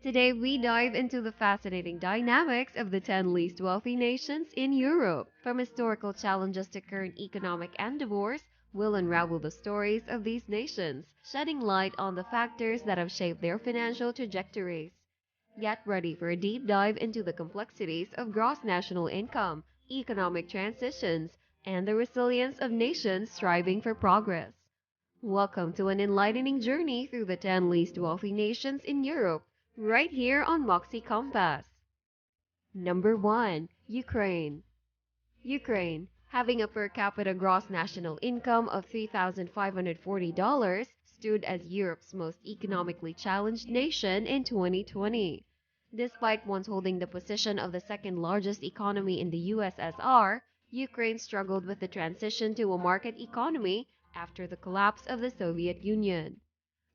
Today, we dive into the fascinating dynamics of the 10 least wealthy nations in Europe. From historical challenges to current economic endeavors, we'll unravel the stories of these nations, shedding light on the factors that have shaped their financial trajectories. Get ready for a deep dive into the complexities of gross national income, economic transitions, and the resilience of nations striving for progress. Welcome to an enlightening journey through the 10 least wealthy nations in Europe, right here on Moxie Compass. Number 1. Ukraine. Ukraine, having a per capita gross national income of $3,540, stood as Europe's most economically challenged nation in 2020. Despite once holding the position of the second largest economy in the USSR, Ukraine struggled with the transition to a market economy after the collapse of the Soviet Union.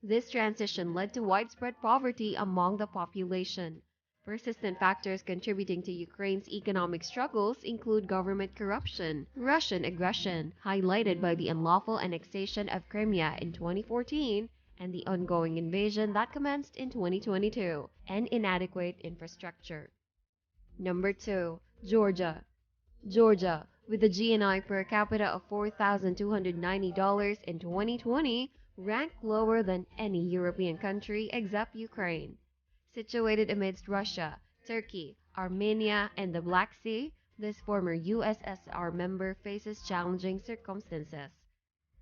This transition led to widespread poverty among the population. Persistent factors contributing to Ukraine's economic struggles include government corruption, Russian aggression, highlighted by the unlawful annexation of Crimea in 2014, and the ongoing invasion that commenced in 2022, and inadequate infrastructure. Number 2. Georgia. Georgia, with a GNI per capita of $4,290 in 2020, ranked lower than any European country except Ukraine. Situated amidst Russia, Turkey, Armenia, and the Black Sea, this former USSR member faces challenging circumstances.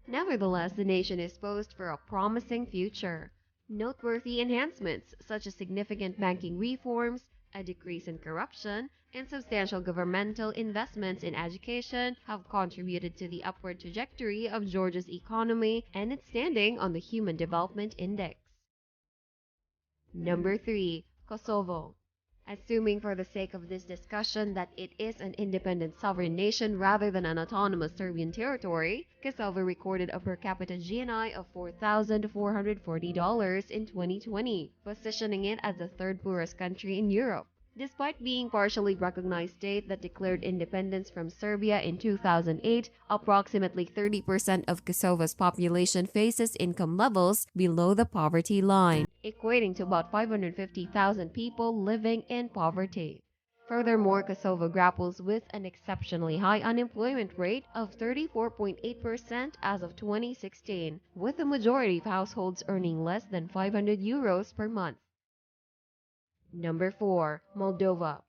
Nevertheless, the nation is poised for a promising future. Noteworthy enhancements, such as significant banking reforms, a decrease in corruption, and substantial governmental investments in education, have contributed to the upward trajectory of Georgia's economy and its standing on the Human Development Index. Number 3. Kosovo. Assuming for the sake of this discussion that it is an independent sovereign nation rather than an autonomous Serbian territory, Kosovo recorded a per capita GNI of $4,440 in 2020, positioning it as the third poorest country in Europe. Despite being partially recognized state that declared independence from Serbia in 2008, approximately 30% of Kosovo's population faces income levels below the poverty line, equating to about 550,000 people living in poverty. Furthermore, Kosovo grapples with an exceptionally high unemployment rate of 34.8% as of 2016, with the majority of households earning less than €500 per month. Number 4. Moldova.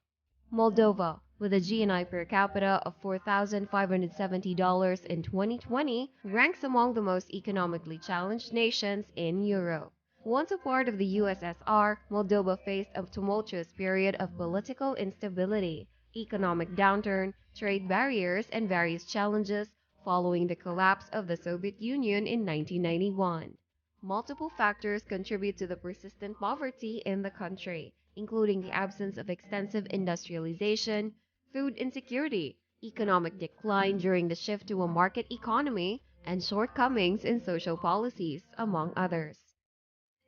Moldova, with a GNI per capita of $4,570 in 2020, ranks among the most economically challenged nations in Europe. Once a part of the USSR, Moldova faced a tumultuous period of political instability, economic downturn, trade barriers, and various challenges following the collapse of the Soviet Union in 1991. Multiple factors contribute to the persistent poverty in the country, including the absence of extensive industrialization, food insecurity, economic decline during the shift to a market economy, and shortcomings in social policies, among others.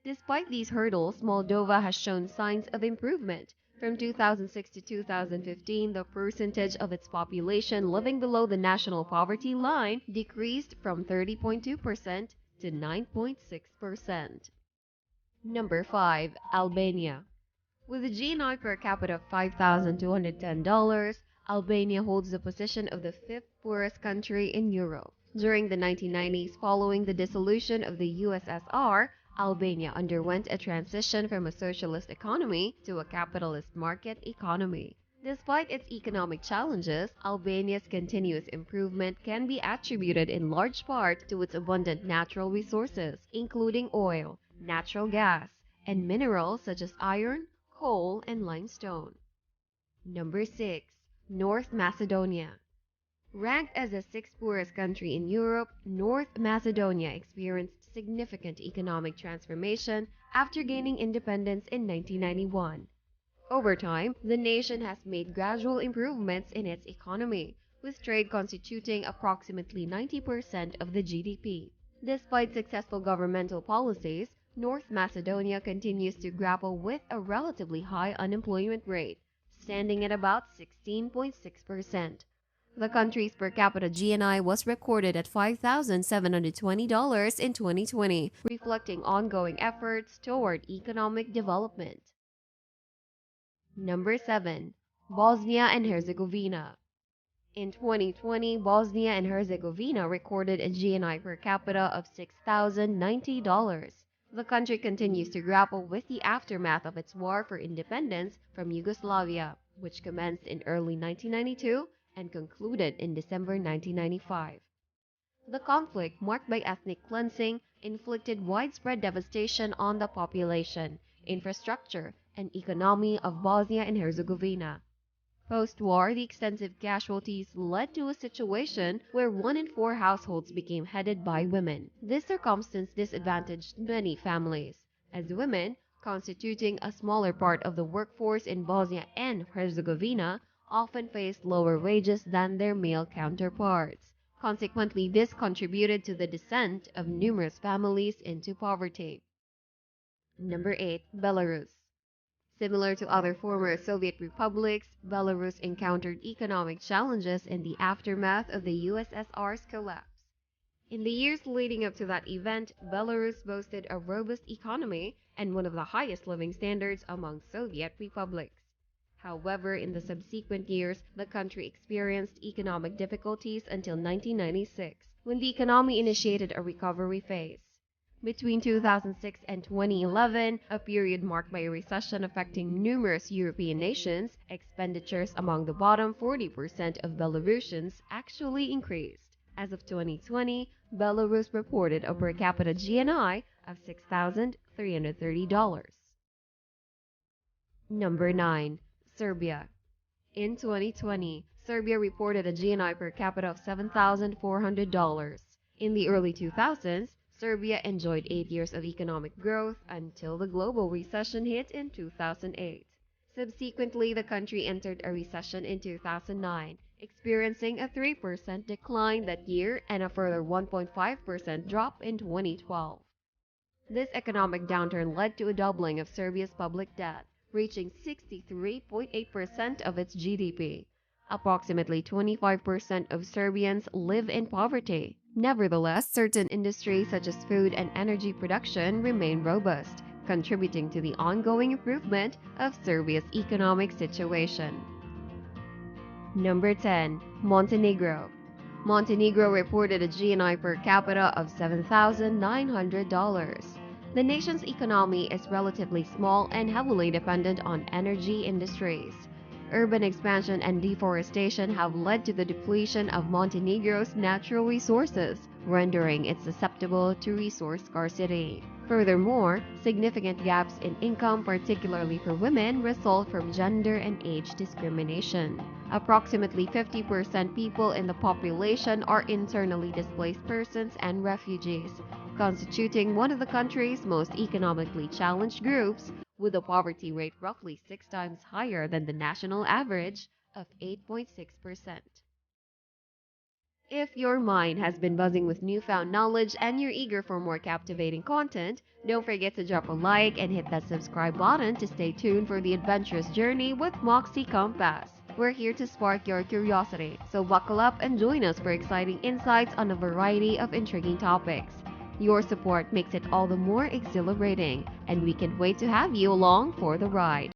Despite these hurdles, Moldova has shown signs of improvement. From 2006 to 2015, the percentage of its population living below the national poverty line decreased from 30.2% to 9.6%. Number 5. Albania. With a GNI per capita of $5,210, Albania holds the position of the fifth poorest country in Europe. During the 1990s, following the dissolution of the USSR, Albania underwent a transition from a socialist economy to a capitalist market economy. Despite its economic challenges, Albania's continuous improvement can be attributed in large part to its abundant natural resources, including oil, natural gas, and minerals such as iron, coal, and limestone. Number 6. North Macedonia. Ranked as the sixth poorest country in Europe, North Macedonia experienced significant economic transformation after gaining independence in 1991. Over time, the nation has made gradual improvements in its economy, with trade constituting approximately 90% of the GDP. Despite successful governmental policies, North Macedonia continues to grapple with a relatively high unemployment rate, standing at about 16.6%. The country's per capita GNI was recorded at $5,720 in 2020, reflecting ongoing efforts toward economic development. Number 7. Bosnia and Herzegovina. In 2020, Bosnia and Herzegovina recorded a GNI per capita of $6,090. The country continues to grapple with the aftermath of its war for independence from Yugoslavia, which commenced in early 1992 and concluded in December 1995. The conflict, marked by ethnic cleansing, inflicted widespread devastation on the population, infrastructure, and economy of Bosnia and Herzegovina. Post-war, the extensive casualties led to a situation where 1 in 4 households became headed by women. This circumstance disadvantaged many families, as women, constituting a smaller part of the workforce in Bosnia and Herzegovina, often faced lower wages than their male counterparts. Consequently, this contributed to the descent of numerous families into poverty. Number 8. Belarus. Similar to other former Soviet republics, Belarus encountered economic challenges in the aftermath of the USSR's collapse. In the years leading up to that event, Belarus boasted a robust economy and one of the highest living standards among Soviet republics. However, in the subsequent years, the country experienced economic difficulties until 1996, when the economy initiated a recovery phase. Between 2006 and 2011, a period marked by a recession affecting numerous European nations, expenditures among the bottom 40% of Belarusians actually increased. As of 2020, Belarus reported a per capita GNI of $6,330. Number 9. Serbia. In 2020, Serbia reported a GNI per capita of $7,400. In the early 2000s, Serbia enjoyed 8 years of economic growth until the global recession hit in 2008. Subsequently, the country entered a recession in 2009, experiencing a 3% decline that year and a further 1.5% drop in 2012. This economic downturn led to a doubling of Serbia's public debt, reaching 63.8% of its GDP. Approximately 25% of Serbians live in poverty. Nevertheless, certain industries such as food and energy production remain robust, contributing to the ongoing improvement of Serbia's economic situation. Number 10. Montenegro. Montenegro reported a GNI per capita of $7,900. The nation's economy is relatively small and heavily dependent on energy industries. Urban expansion and deforestation have led to the depletion of Montenegro's natural resources, rendering it susceptible to resource scarcity. Furthermore, significant gaps in income, particularly for women, result from gender and age discrimination. Approximately 50% people in the population are internally displaced persons and refugees, constituting one of the country's most economically challenged groups, with a poverty rate roughly 6 times higher than the national average of 8.6%. If your mind has been buzzing with newfound knowledge and you're eager for more captivating content, don't forget to drop a like and hit that subscribe button to stay tuned for the adventurous journey with Moxie Compass. We're here to spark your curiosity, so buckle up and join us for exciting insights on a variety of intriguing topics. Your support makes it all the more exhilarating, and we can't wait to have you along for the ride.